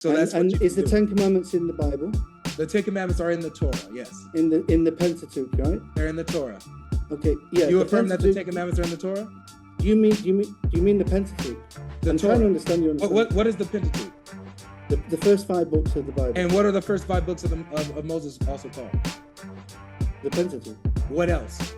So that's what and is the Ten Commandments in the Bible? The Ten Commandments are in the Torah, yes. In the Pentateuch, right? They're in the Torah. Okay, yeah. You affirm that the Ten Commandments are in the Torah? Do you mean the Pentateuch? I'm trying to understand your understanding. What is the Pentateuch? The first 5 books of the Bible. And what are the first 5 books of Moses also called? The Pentateuch. What else?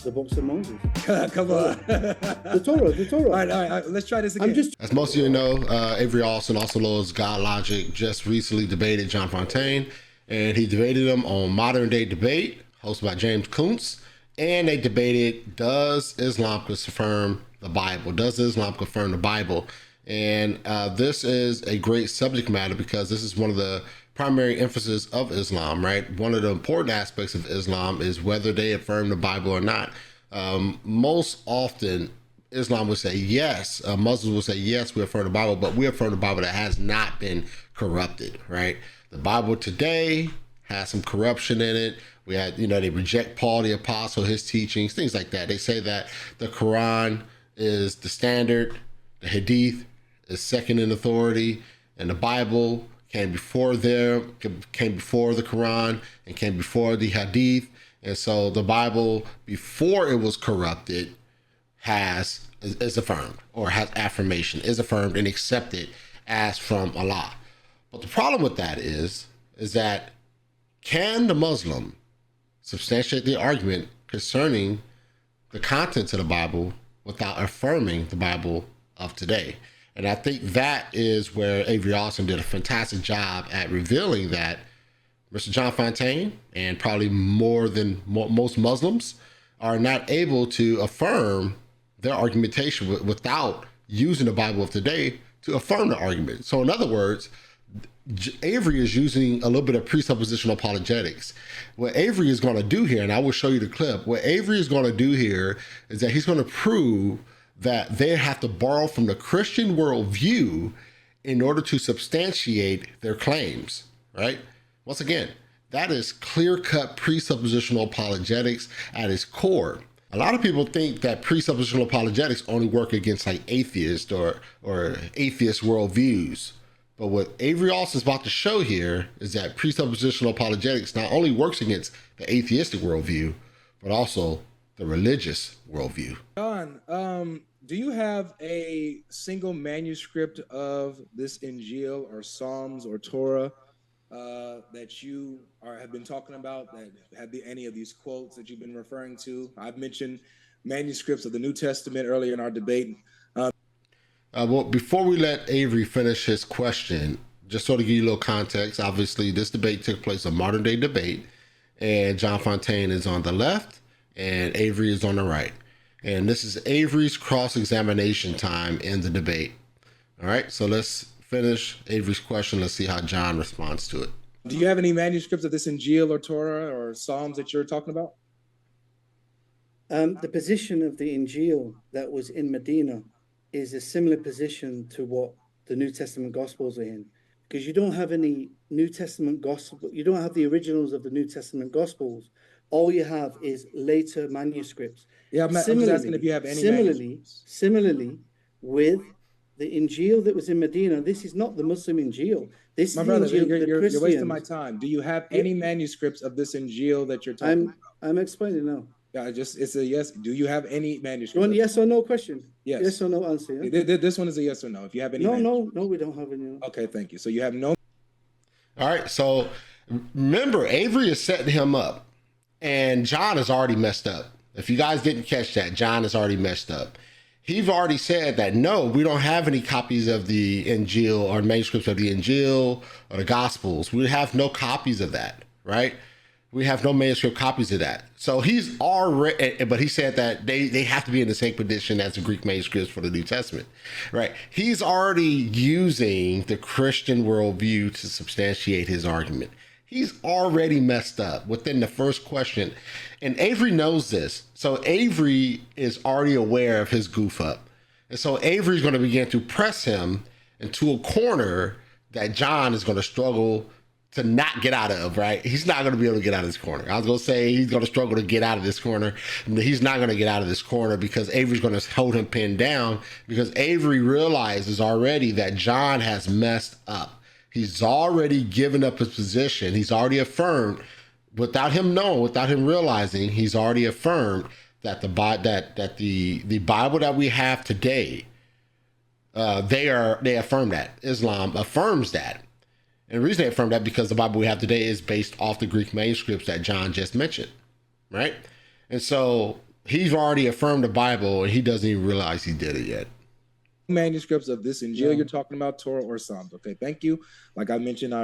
The books of Moses. Come on. The Torah. All right. Let's try this again. As most of you know, Avery also known as GodLogic, just recently debated John Fontain, and he debated him on Modern Day Debate, hosted by James Kuntz, and they debated, does Islam confirm the Bible? Does Islam confirm the Bible? And this is a great subject matter because this is one of the primary emphasis of Islam, right? One of the important aspects of Islam is whether they affirm the Bible or not. Most often, Islam would say yes. Muslims will say yes, we affirm the Bible, but we affirm the Bible that has not been corrupted, right? The Bible today has some corruption in it. We had, they reject Paul the Apostle, his teachings, things like that. They say that the Quran is the standard, the Hadith is second in authority, and the Bible came before the Quran and came before the Hadith. And so the Bible, before it was corrupted, is affirmed, or has affirmation, is affirmed and accepted as from Allah. But the problem with that is that can the Muslim substantiate the argument concerning the contents of the Bible without affirming the Bible of today? And I think that is where Avery Austin did a fantastic job at revealing that Mr. John Fontain, and probably more than most Muslims, are not able to affirm their argumentation without using the Bible of today to affirm the argument. So in other words, Avery is using a little bit of presuppositional apologetics. What Avery is going to do here, and I will show you the clip, what Avery is going to do here is that he's going to prove that they have to borrow from the Christian worldview in order to substantiate their claims, right? Once again, that is clear-cut presuppositional apologetics at its core. A lot of people think that presuppositional apologetics only work against like atheists or atheist worldviews. But what Avery Austin is about to show here is that presuppositional apologetics not only works against the atheistic worldview, but also the religious worldview. John, do you have a single manuscript of this Injil or Psalms or Torah that you have been talking about, that have any of these quotes that you've been referring to? I've mentioned manuscripts of the New Testament earlier in our debate. Well, before we let Avery finish his question, just sort of give you a little context. Obviously, this debate took place on Modern Day Debate, and John Fontain is on the left, and Avery is on the right. And this is Avery's cross-examination time in the debate. All right, so let's finish Avery's question. Let's see how John responds to it. Do you have any manuscripts of this Injil or Torah or Psalms that you're talking about? The position of the Injil that was in Medina is a similar position to what the New Testament Gospels are in, because you don't have any New Testament Gospel. You don't have the originals of the New Testament Gospels. All you have is later manuscripts. Yeah, I'm just asking if you have any manuscripts. Similarly, with the Injil that was in Medina, this is not the Muslim Injil. This my is brother, Injil, you're wasting my time. Do you have any manuscripts of this Injil that you're talking about? I'm explaining now. Yeah, it's a yes. Do you have any manuscripts? You want yes or no question? Yes. Yes or no answer. Yeah? This one is a yes or no. If you have any, no, we don't have any. Okay, thank you. So you have no. All right. So remember, Avery is setting him up, and John has already messed up. If you guys didn't catch that, John has already messed up. He's already said that, no, we don't have any copies of the Injil or manuscripts of the Injil or the Gospels. We have no copies of that, right? We have no manuscript copies of that. So he's already, but he said that they have to be in the same condition as the Greek manuscripts for the New Testament, right? He's already using the Christian worldview to substantiate his argument. He's already messed up within the first question. And Avery knows this. So Avery is already aware of his goof up. And so Avery's going to begin to press him into a corner that John is going to struggle to not get out of, right? He's not going to be able to get out of this corner. I was going to say he's going to struggle to get out of this corner. He's not going to get out of this corner because Avery's going to hold him pinned down, because Avery realizes already that John has messed up. He's already given up his position. He's already affirmed, without him knowing, without him realizing, he's already affirmed that the Bible that we have today, they affirm that. Islam affirms that. And the reason they affirm that because the Bible we have today is based off the Greek manuscripts that John just mentioned, right? And so he's already affirmed the Bible, and he doesn't even realize he did it yet. Manuscripts of this Injil you're talking about, Torah or Psalms? Okay, thank you. Like I mentioned,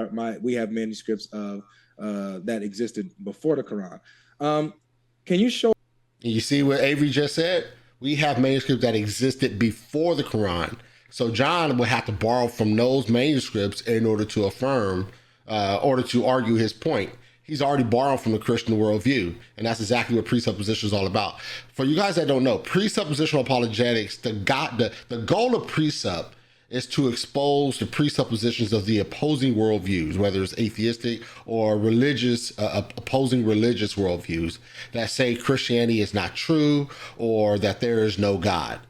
we have manuscripts of that existed before the Quran. Can you show? You see what Avery just said? We have manuscripts that existed before the Quran. So John would have to borrow from those manuscripts in order to affirm, order to argue his point. He's already borrowed from the Christian worldview, and that's exactly what presupposition is all about. For you guys that don't know, presuppositional apologetics, the goal of presup is to expose the presuppositions of the opposing worldviews, whether it's atheistic or religious, opposing religious worldviews that say Christianity is not true or that there is no God.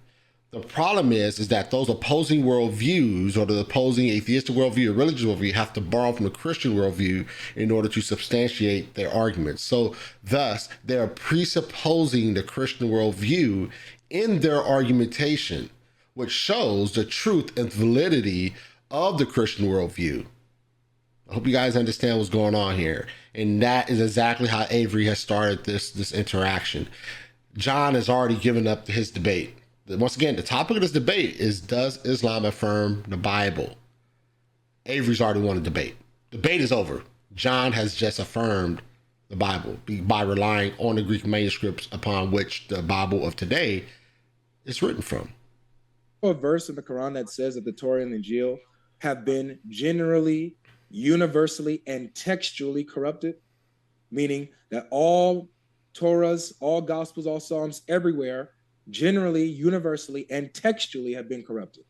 The problem is that those opposing worldviews, or the opposing atheistic worldview or religious worldview, have to borrow from the Christian worldview in order to substantiate their arguments. So thus, they're presupposing the Christian worldview in their argumentation, which shows the truth and validity of the Christian worldview. I hope you guys understand what's going on here. And that is exactly how Avery has started this interaction. John has already given up his debate. Once again, the topic of this debate is, does Islam affirm the Bible? Avery's already won the debate. Debate is over. John has just affirmed the Bible by relying on the Greek manuscripts upon which the Bible of today is written from. A verse in the Quran that says that the Torah and the Injil have been generally, universally, and textually corrupted, meaning that all Torahs, all Gospels, all Psalms, everywhere, generally, universally, and textually have been corrupted.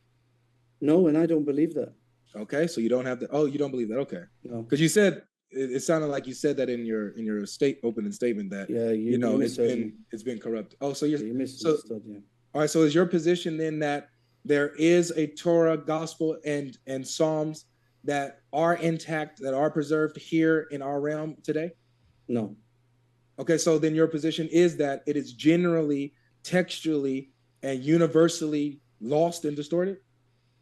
No, and I don't believe that. Okay, so you don't have the, you don't believe that, okay. No. Because you said, it sounded like you said that in your opening statement that, it's been corrupted. Oh, so you misunderstood, yeah. All right, so is your position then that there is a Torah, Gospel, and Psalms that are intact, that are preserved here in our realm today? No. Okay, so then your position is that it is generally, textually, and universally lost and distorted?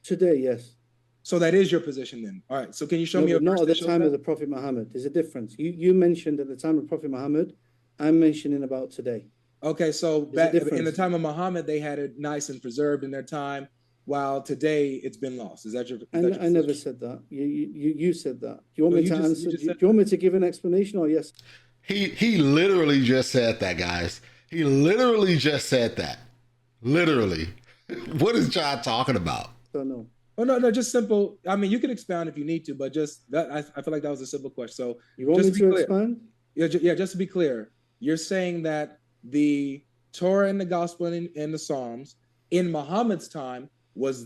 Today, yes. So that is your position then. All right, so can you show me a verse? Not at the time of the Prophet Muhammad. There's a difference. You mentioned at the time of Prophet Muhammad. I'm mentioning about today. Okay, so back in the time of Muhammad, they had it nice and preserved in their time, while today it's been lost. Is that your? I never said that. You said that. Do you want me to answer? Do you want me to give an explanation or yes? He literally just said that, guys. He literally just said that. Literally. What is John talking about? Don't know. Oh no, just simple. I mean, you can expound if you need to, but just that I feel like that was a simple question. So you want me to expand? Yeah, just to be clear, you're saying that the Torah and the Gospel and the Psalms in Muhammad's time was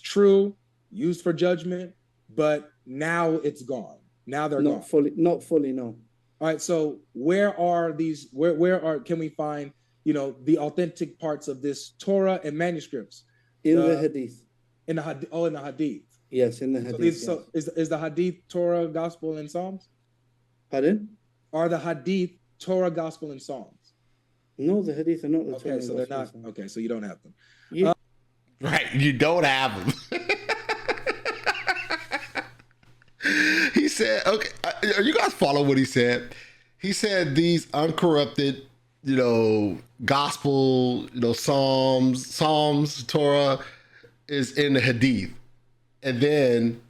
true, used for judgment, but now it's gone. Now they're gone. Not fully, no. All right, so where are these? Can we find the authentic parts of this Torah and manuscripts? In the Hadith. In the Hadith. Yes, in the Hadith. So is the Hadith Torah, Gospel, and Psalms? Pardon? Are the Hadith Torah, Gospel, and Psalms? No, the Hadith are not the Torah. Okay, so they're not. Okay, so you don't have them. Right, you don't have them. He said, okay, you guys follow what he said? He said these uncorrupted, gospel, Psalms, Torah is in the Hadith. And then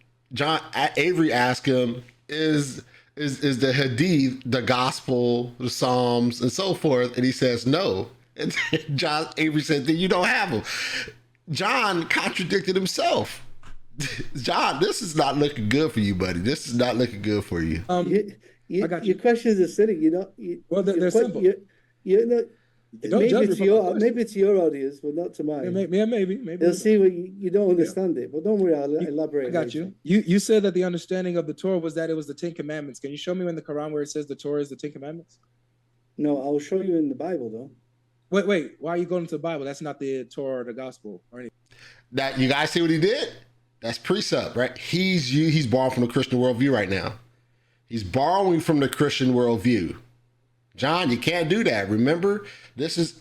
Avery asked him, is the Hadith the gospel, the Psalms, and so forth? And he says no. And Avery said, then you don't have them. John contradicted himself. John, this is not looking good for you, buddy. This is not looking good for you. I got you. Your questions are silly. Well, they're simple. Don't judge me for my question. Maybe to your audience, but not to mine. Yeah, maybe. They'll see what you don't understand it, but don't worry, I'll elaborate. I got you. You said that the understanding of the Torah was that it was the Ten Commandments. Can you show me in the Quran where it says the Torah is the Ten Commandments? No, I'll show you in the Bible though. Wait. Why are you going to the Bible? That's not the Torah or the Gospel or anything. That you guys see what he did? That's precept, right? He's borrowing from the Christian worldview right now. He's borrowing from the Christian worldview. John, you can't do that. Remember, this is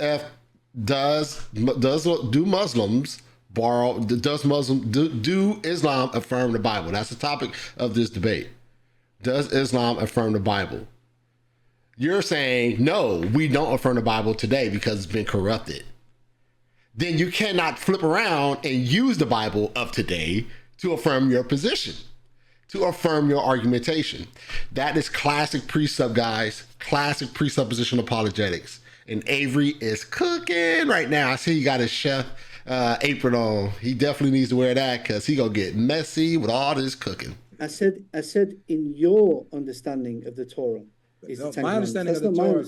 do Muslims borrow? Do Islam affirm the Bible? That's the topic of this debate. Does Islam affirm the Bible? You're saying no, we don't affirm the Bible today because it's been corrupted. Then you cannot flip around and use the Bible of today to affirm your position, to affirm your argumentation. That is classic precept, guys. Classic presuppositional apologetics. And Avery is cooking right now. I see he got his chef apron on. He definitely needs to wear that because he gonna get messy with all this cooking. I said in your understanding of the Torah. My understanding of the Torah.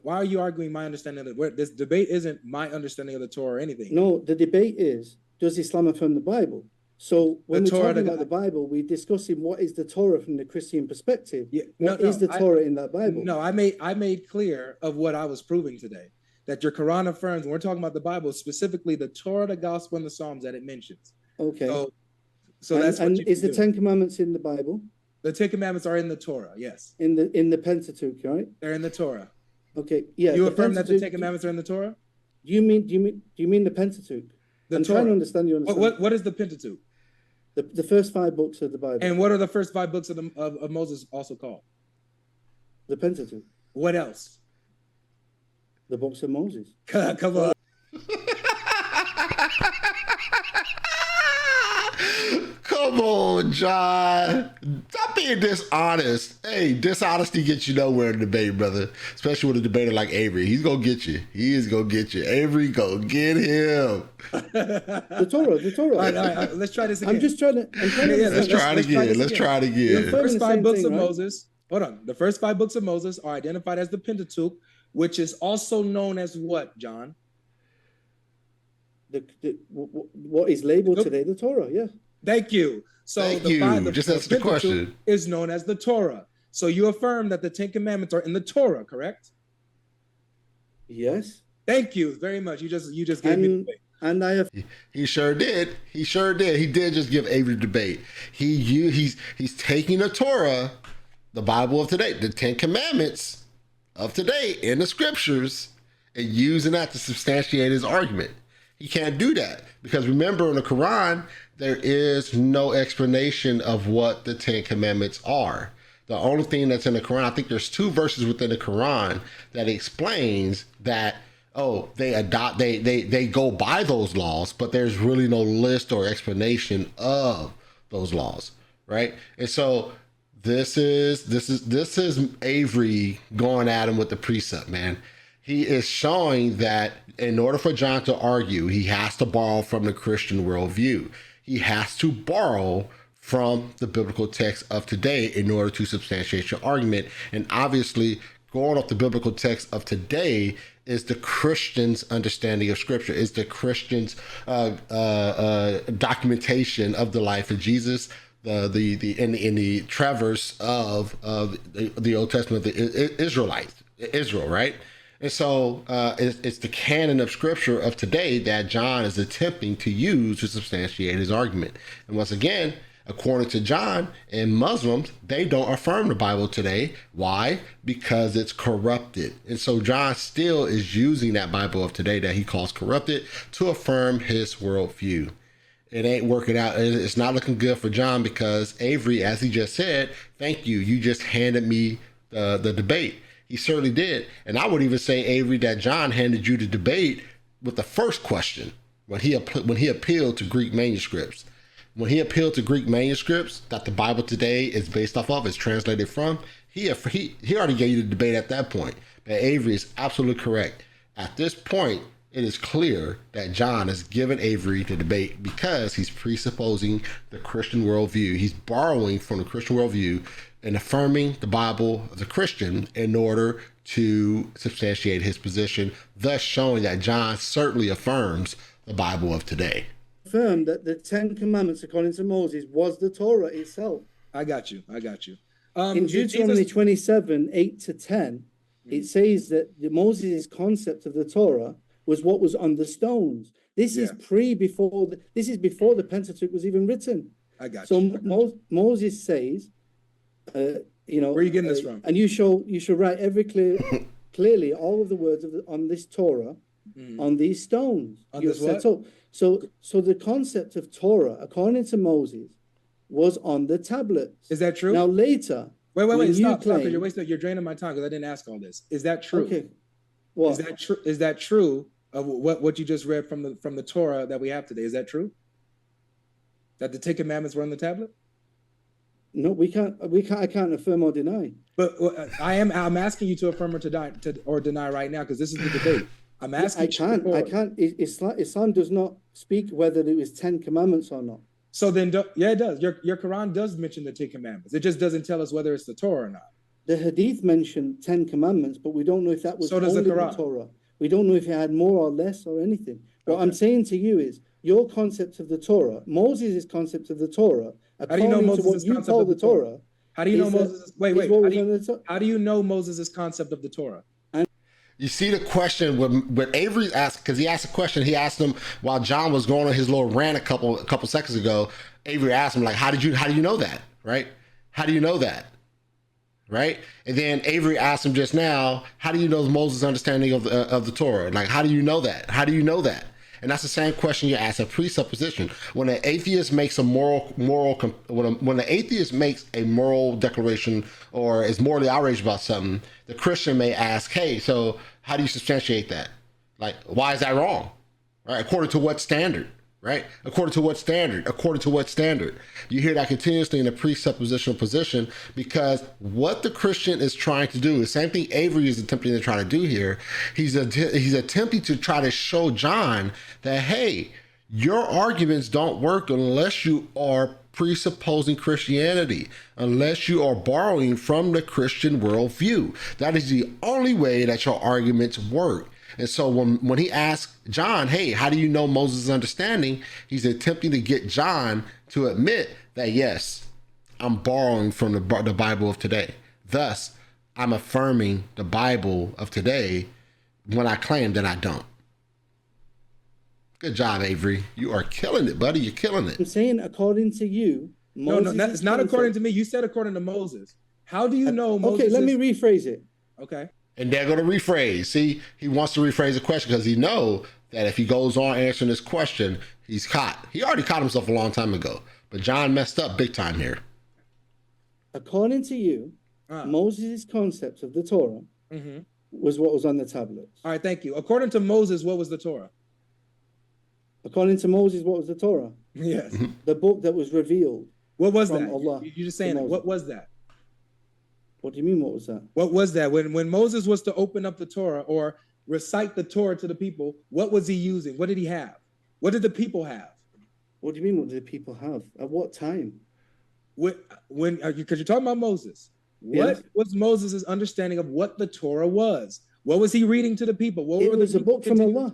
Why are you arguing my understanding of this debate? Isn't my understanding of the Torah or anything? No, the debate is, does Islam affirm the Bible? So when we're talking about the Bible, we're discussing what is the Torah from the Christian perspective. What is the Torah in that Bible? No, I made clear of what I was proving today. That your Quran affirms, when we're talking about the Bible, specifically the Torah, the Gospel, and the Psalms that it mentions. Okay. So that's what you is the Ten Commandments in the Bible? The Ten Commandments are in the Torah, yes. In the Pentateuch, right? They're in the Torah. Okay, yeah. You affirm that the Ten Commandments are in the Torah? Do you mean the Pentateuch? I'm trying to understand your understanding. What is the Pentateuch? The first 5 books of the Bible. And what are the first 5 books of Moses also called? The Pentateuch. What else? The books of Moses. Come on. Come on, John. Stop being dishonest. Hey, dishonesty gets you nowhere in a debate, brother. Especially with a debater like Avery. He's going to get you. He is going to get you. Avery, go get him. The Torah. All right. Let's try this again. Let's try it again. Let's try it again. The first 5 books of Moses. Hold on. The first 5 books of Moses are identified as the Pentateuch, which is also known as what, John? What is labeled today the Torah, yeah. Thank you. So just answer the question. Is known as the Torah. So you affirm that the Ten Commandments are in the Torah, correct? Yes. Thank you very much. You just gave me the debate. And I have. He sure did. He did just give Avery the debate. He's taking the Torah, the Bible of today, the Ten Commandments of today in the scriptures, and using that to substantiate his argument. He can't do that because remember in the Quran, there is no explanation of what the Ten Commandments are. The only thing that's in the Quran, I think there's 2 verses within the Quran that explains that, they go by those laws, but there's really no list or explanation of those laws, right? And so this is Avery going at him with the precept, man. He is showing that in order for John to argue, he has to borrow from the Christian worldview. He has to borrow from the biblical text of today in order to substantiate your argument. And obviously, going off the biblical text of today is the Christian's understanding of Scripture, is the Christian's documentation of the life of Jesus, in the traverse of the Old Testament, Israel, right? And so it's the canon of Scripture of today that John is attempting to use to substantiate his argument. And once again, according to John and Muslims, they don't affirm the Bible today. Why? Because it's corrupted. And so John still is using that Bible of today that he calls corrupted to affirm his worldview. It ain't working out. It's not looking good for John because Avery, as he just said, thank you. You just handed me the debate. He certainly did. And I would even say, Avery, that John handed you the debate with the first question when he appealed to Greek manuscripts. When he appealed to Greek manuscripts that the Bible today is based off of, is translated from, he already gave you the debate at that point. But Avery is absolutely correct. At this point, it is clear that John has given Avery the debate because he's presupposing the Christian worldview. He's borrowing from the Christian worldview and affirming the Bible as a Christian in order to substantiate his position, thus showing that John certainly affirms the Bible of today. Affirm that the 10 Commandments, according to Moses, was the Torah itself. I got you. In Deuteronomy 27, 8 to 10, it says that Moses' concept of the Torah was what was on the stones. This is before the Pentateuch was even written. I got you. So Moses says, where are you getting this from? And you shall write clearly all of the words on this Torah on these stones. On this what? So the concept of Torah, according to Moses, was on the tablets. Is that true? Now later, wait, stop, you're draining my time because I didn't ask all this. Is that true? Okay. What? Is that true of what you just read from the Torah that we have today? Is that true? That the 10 Commandments were on the tablet? No, we can't. I can't affirm or deny. But I'm asking you to affirm or deny right now because this is the debate. I'm asking. I can't. Islam does not speak whether it was 10 Commandments or not. So then, it does. Your Quran does mention the 10 Commandments. It just doesn't tell us whether it's the Torah or not. The Hadith mentioned 10 Commandments, but we don't know if that was so does only the Quran. Torah. We don't know if it had more or less or anything. What I'm saying to you is your concept of the Torah, Moses' concept of the Torah, how do you know Moses' concept of the Torah? How do you know Moses? How do you know Moses' concept of the Torah? You see the question when Avery asked, because he asked a question, he asked him while John was going on his little rant a couple seconds ago. Avery asked him, like, how do you know that, right? How do you know that, right? And then Avery asked him just now, how do you know Moses' understanding of the Torah? Like, how do you know that? How do you know that? And that's the same question you ask a presupposition. When an atheist makes a when an atheist makes a moral declaration or is morally outraged about something, the Christian may ask, hey, so how do you substantiate that? Like, why is that wrong? Right? According to what standard? Right? According to what standard? According to what standard? You hear that continuously in a presuppositional position because what the Christian is trying to do, the same thing Avery is attempting to try to do here, he's attempting to try to show John that, hey, your arguments don't work unless you are presupposing Christianity, unless you are borrowing from the Christian worldview. That is the only way that your arguments work. And so when he asked John, hey, how do you know Moses' understanding? He's attempting to get John to admit that, yes, I'm borrowing from the Bible of today. Thus, I'm affirming the Bible of today when I claim that I don't. Good job, Avery. You are killing it, buddy. You're killing it. I'm saying according to you, Moses. No, it's not according to me. You said according to Moses. How do you know Moses? Okay, let me rephrase it. Okay. And they're going to rephrase. See, he wants to rephrase the question because he knows that if he goes on answering this question, he's caught. He already caught himself a long time ago. But John messed up big time here. According to you, Moses' concept of the Torah was what was on the tablets. All right, thank you. According to Moses, what was the Torah? According to Moses, what was the Torah? Yes. The book that was revealed. What was that? Allah, you're just saying, what was that? What do you mean, what was that? What was that? When Moses was to open up the Torah or recite the Torah to the people, what was he using? What did he have? What did the people have? What do you mean, what did the people have? At what time? Because you're talking about Moses. What was Moses' understanding of what the Torah was? What was he reading to the people? It was a book from Allah.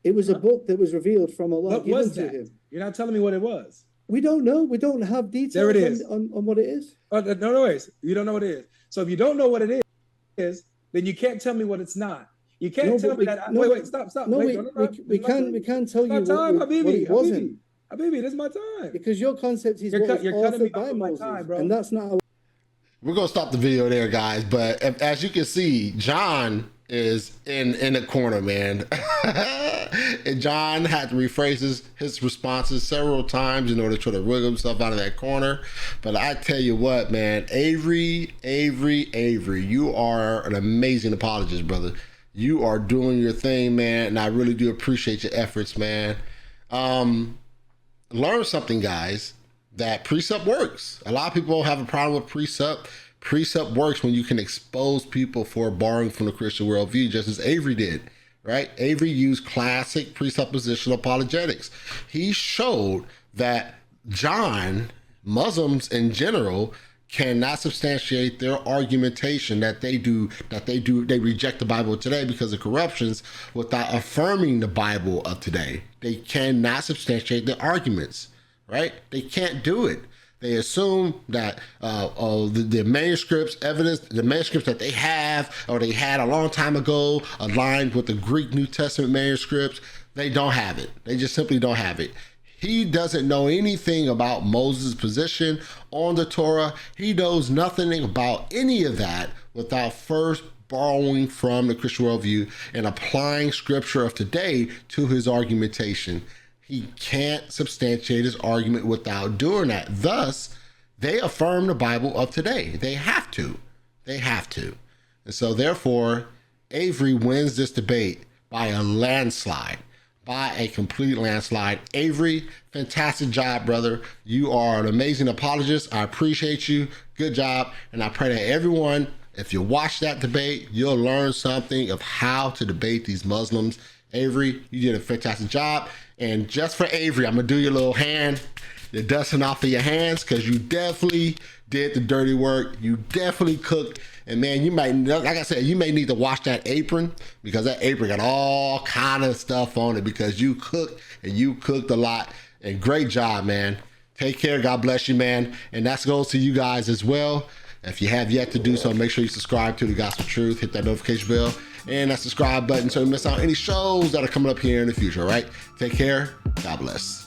It was a book that was revealed from Allah. What was that? You're not telling me what it was. We don't know. We don't have details there it is. On what it is. No worries. You don't know what it is. So if you don't know what it is, then you can't tell me what it's not. You can't tell me that. Wait, stop. No, we can't tell you what it wasn't. Habibi, this is my time. Because your concept is what was authored by Moses, time, bro. And that's not. We're going to stop the video there, guys. But as you can see, John is in the corner, man. And John had to rephrase his responses several times in order to try to wiggle himself out of that corner. But I tell you what, man, Avery, you are an amazing apologist, brother. You are doing your thing, man, and I really do appreciate your efforts, man. Learn something, guys, that precept works. A lot of people have a problem with precept. Precept works when you can expose people for borrowing from the Christian worldview, just as Avery did. right? Avery used classic presuppositional apologetics. He showed that Muslims in general, cannot substantiate their argumentation that they reject the Bible today because of corruptions without affirming the Bible of today. They cannot substantiate their arguments, right? They can't do it. They assume that the manuscripts, evidence, the manuscripts that they have or they had a long time ago aligned with the Greek New Testament manuscripts, they don't have it. They just simply don't have it. He doesn't know anything about Moses' position on the Torah. He knows nothing about any of that without first borrowing from the Christian worldview and applying scripture of today to his argumentation. He can't substantiate his argument without doing that. Thus, they affirm the Bible of today. They have to. They have to. And so therefore, Avery wins this debate by a landslide. By a complete landslide. Avery, fantastic job, brother. You are an amazing apologist. I appreciate you. Good job. And I pray that everyone, if you watch that debate, you'll learn something of how to debate these Muslims. Avery, you did a fantastic job. And just for Avery, I'm going to do your little hand, the dusting off of your hands, because you definitely did the dirty work. You definitely cooked. And man, you might, like I said, you may need to wash that apron, because that apron got all kind of stuff on it, because you cooked, and you cooked a lot. And great job, man. Take care. God bless you, man. And that goes to you guys as well. If you have yet to do so, make sure you subscribe to The Gospel Truth. Hit that notification bell and that subscribe button so you miss out any shows that are coming up here in the future, all right? Take care. God bless.